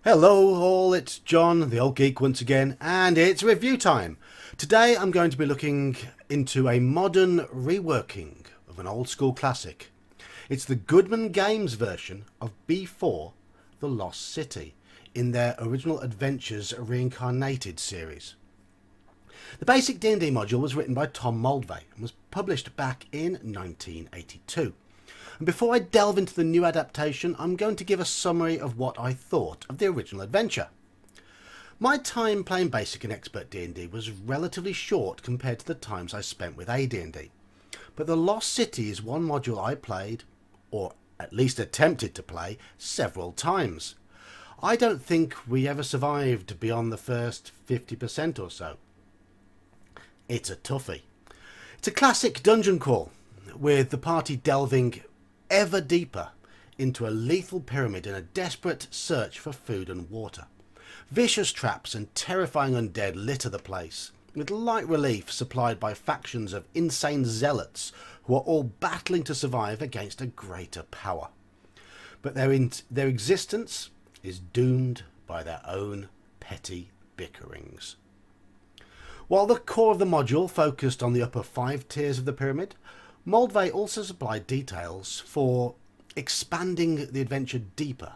Hello all, it's John, the old geek once again, and it's review time. Today I'm going to be looking into a modern reworking of an old school classic. It's the Goodman Games version of B4, The Lost City, in their original Adventures Reincarnated series. The Basic D&D module was written by Tom Moldvay and was published back in 1982. And before I delve into the new adaptation, I'm going to give a summary of what I thought of the original adventure. My time playing Basic and Expert D&D was relatively short compared to the times I spent with AD&D, but The Lost City is one module I played, or at least attempted to play, several times. I don't think we ever survived beyond the first 50% or so. It's a toughie. It's a classic dungeon crawl, with the party delving ever deeper into a lethal pyramid in a desperate search for food and water. Vicious traps and terrifying undead litter the place, with light relief supplied by factions of insane zealots who are all battling to survive against a greater power. But their existence is doomed by their own petty bickerings. While the core of the module focused on the upper 5 tiers of the pyramid, Moldvay also supplied details for expanding the adventure deeper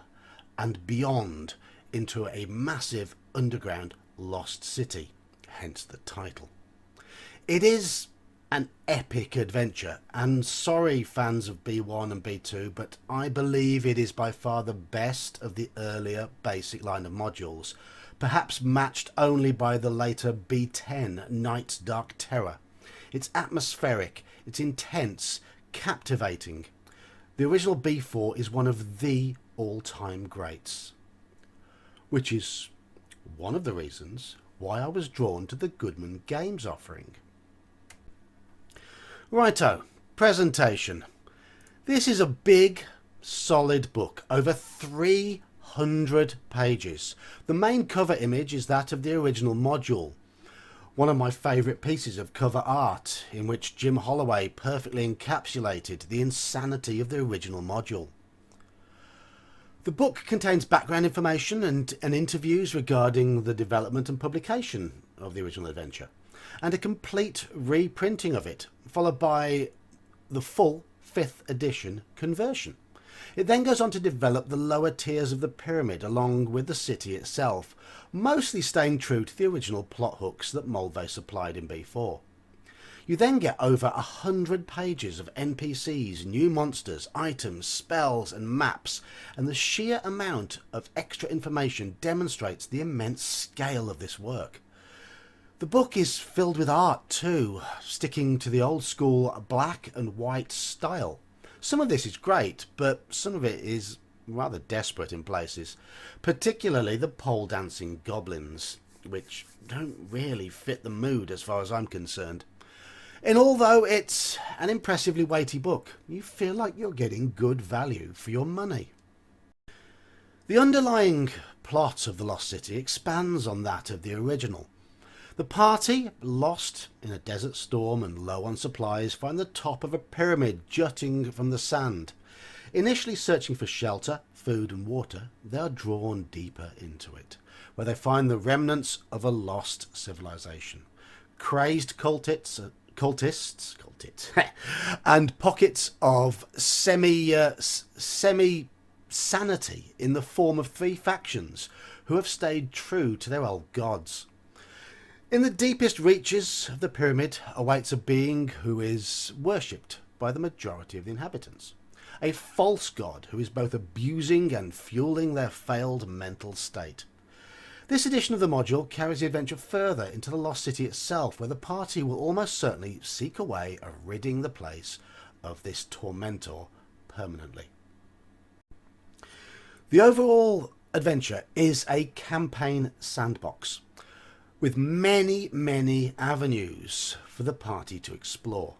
and beyond into a massive underground lost city, hence the title. It is an epic adventure, and sorry fans of B1 and B2, but I believe it is by far the best of the earlier basic line of modules, perhaps matched only by the later B10 Night's Dark Terror. It's atmospheric, it's intense, captivating. The original B4 is one of the all-time greats, which is one of the reasons why I was drawn to the Goodman Games offering. Righto, presentation. This is a big, solid book, over 300 pages. The main cover image is that of the original module. One of my favourite pieces of cover art, in which Jim Holloway perfectly encapsulated the insanity of the original module. The book contains background information and interviews regarding the development and publication of the original adventure, and a complete reprinting of it, followed by the full 5th edition conversion. It then goes on to develop the lower tiers of the pyramid along with the city itself, mostly staying true to the original plot hooks that Moldvay supplied in B4. You then get over 100 pages of NPCs, new monsters, items, spells and maps, and the sheer amount of extra information demonstrates the immense scale of this work. The book is filled with art too, sticking to the old school black and white style. Some of this is great, but some of it is rather desperate in places, particularly the pole dancing goblins, which don't really fit the mood as far as I'm concerned. And although it's an impressively weighty book, you feel like you're getting good value for your money. The underlying plot of The Lost City expands on that of the original. The party, lost in a desert storm and low on supplies, find the top of a pyramid jutting from the sand. Initially searching for shelter, food and water, they are drawn deeper into it, where they find the remnants of a lost civilization. Crazed cultists and pockets of semi-sanity in the form of 3 factions who have stayed true to their old gods. In the deepest reaches of the pyramid awaits a being who is worshipped by the majority of the inhabitants. A false god who is both abusing and fueling their failed mental state. This edition of the module carries the adventure further into the Lost City itself, where the party will almost certainly seek a way of ridding the place of this tormentor permanently. The overall adventure is a campaign sandbox, with many avenues for the party to explore.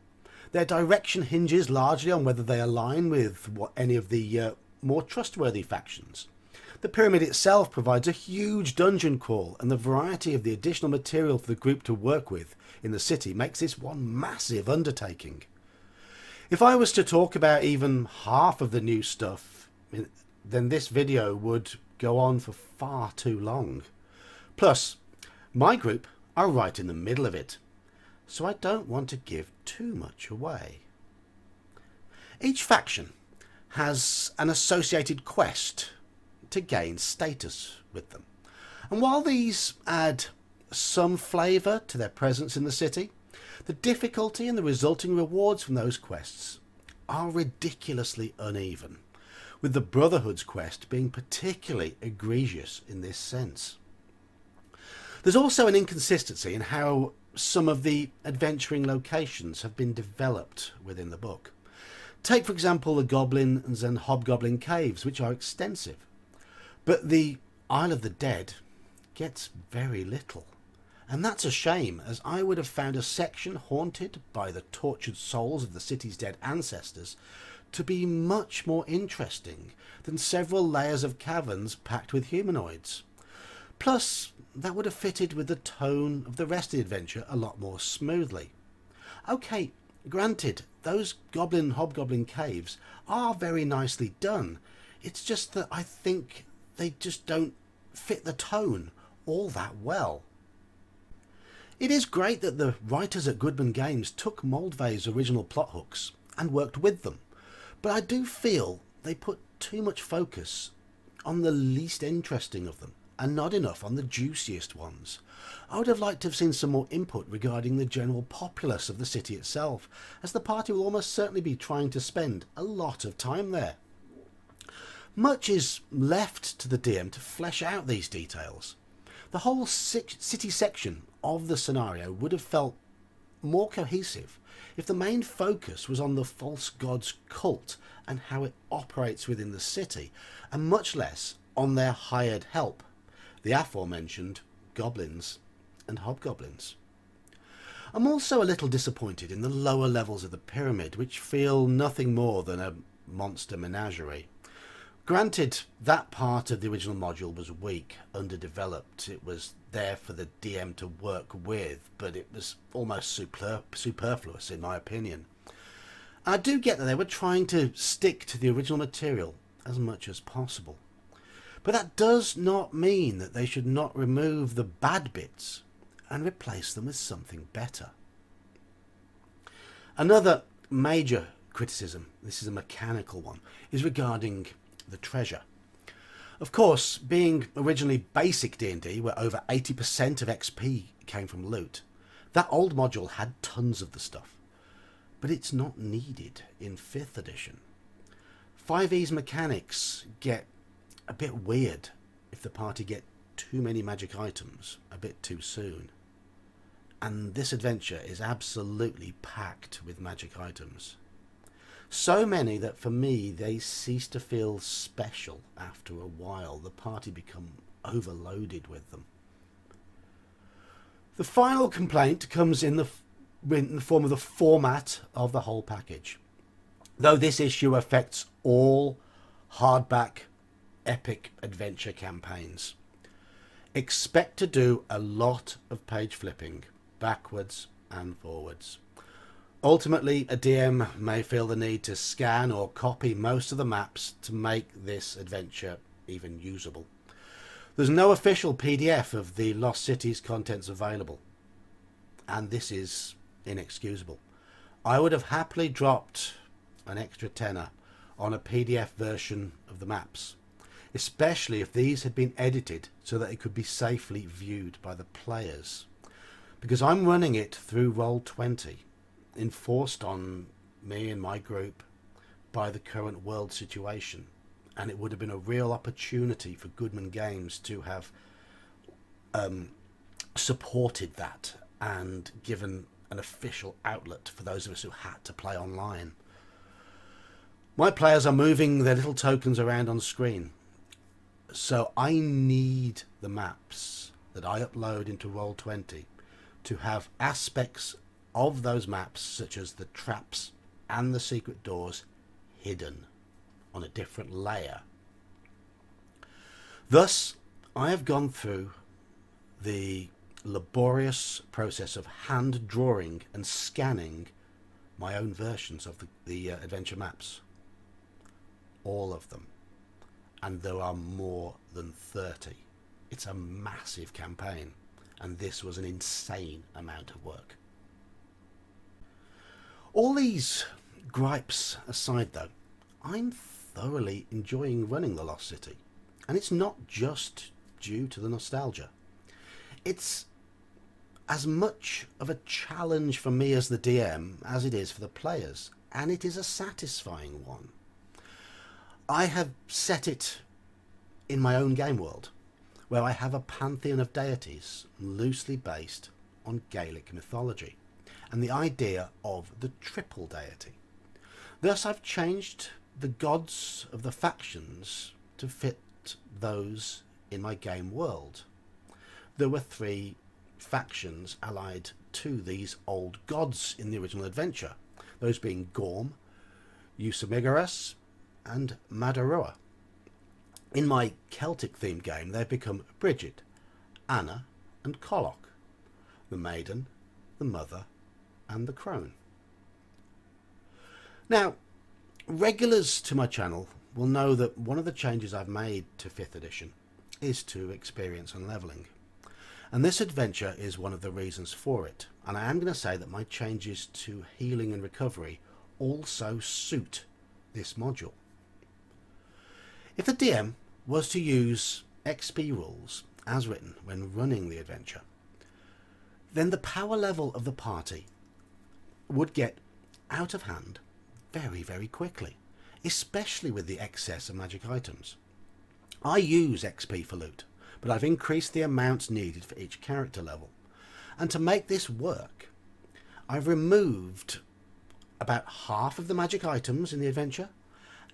Their direction hinges largely on whether they align with any of the more trustworthy factions. The pyramid itself provides a huge dungeon crawl, and the variety of the additional material for the group to work with in the city makes this one massive undertaking. If I was to talk about even half of the new stuff, then this video would go on for far too long. Plus, my group are right in the middle of it, so I don't want to give too much away. Each faction has an associated quest to gain status with them, and while these add some flavour to their presence in the city, the difficulty and the resulting rewards from those quests are ridiculously uneven, with the Brotherhood's quest being particularly egregious in this sense. There's also an inconsistency in how some of the adventuring locations have been developed within the book. Take, for example, the Goblins and Hobgoblin caves, which are extensive, but the Isle of the Dead gets very little. And that's a shame, as I would have found a section haunted by the tortured souls of the city's dead ancestors to be much more interesting than several layers of caverns packed with humanoids. Plus, that would have fitted with the tone of the rest of the adventure a lot more smoothly. Okay, granted, those Hobgoblin caves are very nicely done. It's just that I think they just don't fit the tone all that well. It is great that the writers at Goodman Games took Moldvay's original plot hooks and worked with them, but I do feel they put too much focus on the least interesting of them and not enough on the juiciest ones. I would have liked to have seen some more input regarding the general populace of the city itself, as the party will almost certainly be trying to spend a lot of time there. Much is left to the DM to flesh out these details. The whole city section of the scenario would have felt more cohesive if the main focus was on the false god's cult and how it operates within the city, and much less on their hired help, the aforementioned goblins and hobgoblins. I'm also a little disappointed in the lower levels of the pyramid, which feel nothing more than a monster menagerie. Granted, that part of the original module was weak, underdeveloped. It was there for the DM to work with, but it was almost superfluous in my opinion. I do get that they were trying to stick to the original material as much as possible, but that does not mean that they should not remove the bad bits and replace them with something better. Another major criticism, this is a mechanical one, is regarding the treasure. Of course, being originally Basic D&D, where over 80% of XP came from loot, that old module had tons of the stuff, but it's not needed in 5th edition. 5e's mechanics get a bit weird if the party get too many magic items a bit too soon, and this adventure is absolutely packed with magic items. So many that for me they cease to feel special after a while. The party become overloaded with them. The final complaint comes in the form of the format of the whole package. Though this issue affects all hardback epic adventure campaigns. Expect to do a lot of page flipping backwards and forwards. Ultimately, a DM may feel the need to scan or copy most of the maps to make this adventure even usable. There's no official PDF of the Lost Cities contents available, and this is inexcusable. I would have happily dropped an extra tenner on a PDF version of the maps, especially if these had been edited so that it could be safely viewed by the players, because I'm running it through Roll20, enforced on me and my group by the current world situation, and it would have been a real opportunity for Goodman Games to have supported that and given an official outlet for those of us who had to play online. My players are moving their little tokens around on screen, so I need the maps that I upload into Roll20 to have aspects of those maps, such as the traps and the secret doors, hidden on a different layer. Thus, I have gone through the laborious process of hand drawing and scanning my own versions of the adventure maps. All of them. and there are more than 30. It's a massive campaign, and this was an insane amount of work. All these gripes aside though, I'm thoroughly enjoying running the Lost City, and it's not just due to the nostalgia. It's as much of a challenge for me as the DM as it is for the players, and it is a satisfying one. I have set it in my own game world, where I have a pantheon of deities loosely based on Gaelic mythology, and the idea of the triple deity. Thus I've changed the gods of the factions to fit those in my game world. There were 3 factions allied to these old gods in the original adventure, those being Gorm, Eusamigaras and Madarua. In my Celtic themed game they've become Bridget, Anna and Colloch, the maiden, the mother and the crone. Now, regulars to my channel will know that one of the changes I've made to 5th edition is to experience and levelling. And this adventure is one of the reasons for it. And I am going to say that my changes to healing and recovery also suit this module. If the DM was to use XP rules as written when running the adventure, then the power level of the party would get out of hand very, very quickly, especially with the excess of magic items. I use XP for loot, but I've increased the amounts needed for each character level. And to make this work, I've removed about half of the magic items in the adventure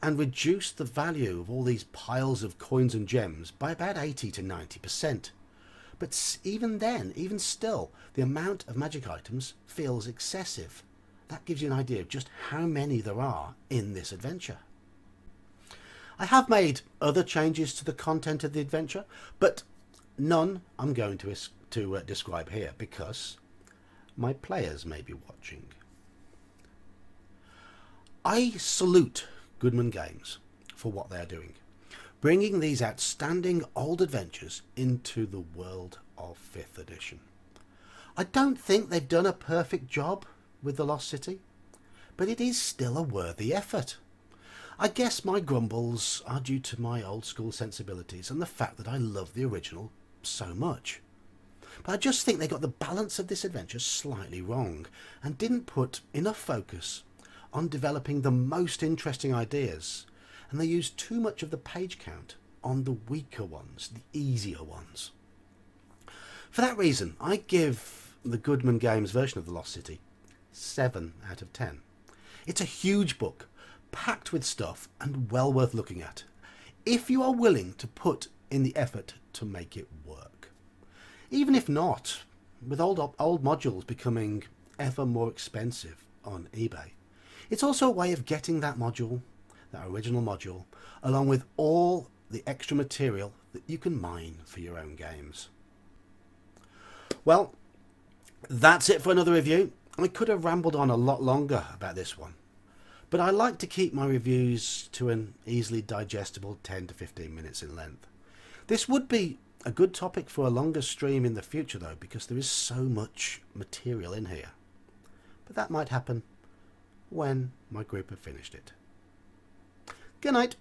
and reduced the value of all these piles of coins and gems by about 80 to 90%. But even then, even still, the amount of magic items feels excessive. That gives you an idea of just how many there are in this adventure. I have made other changes to the content of the adventure, but none I'm going to describe here because my players may be watching. I salute Goodman Games for what they are doing, bringing these outstanding old adventures into the world of 5th edition. I don't think they've done a perfect job with the Lost City, but it is still a worthy effort. I guess my grumbles are due to my old school sensibilities and the fact that I love the original so much. But I just think they got the balance of this adventure slightly wrong and didn't put enough focus on developing the most interesting ideas, and they used too much of the page count on the weaker ones, the easier ones. For that reason, I give the Goodman Games version of The Lost City 7 out of 10. It's a huge book, packed with stuff and well worth looking at, if you are willing to put in the effort to make it work. Even if not, with old modules becoming ever more expensive on eBay, it's also a way of getting that module, that original module, along with all the extra material that you can mine for your own games. Well, that's it for another review. I could have rambled on a lot longer about this one, but I like to keep my reviews to an easily digestible 10 to 15 minutes in length. This would be a good topic for a longer stream in the future though, because there is so much material in here. But that might happen when my group have finished it. Good night.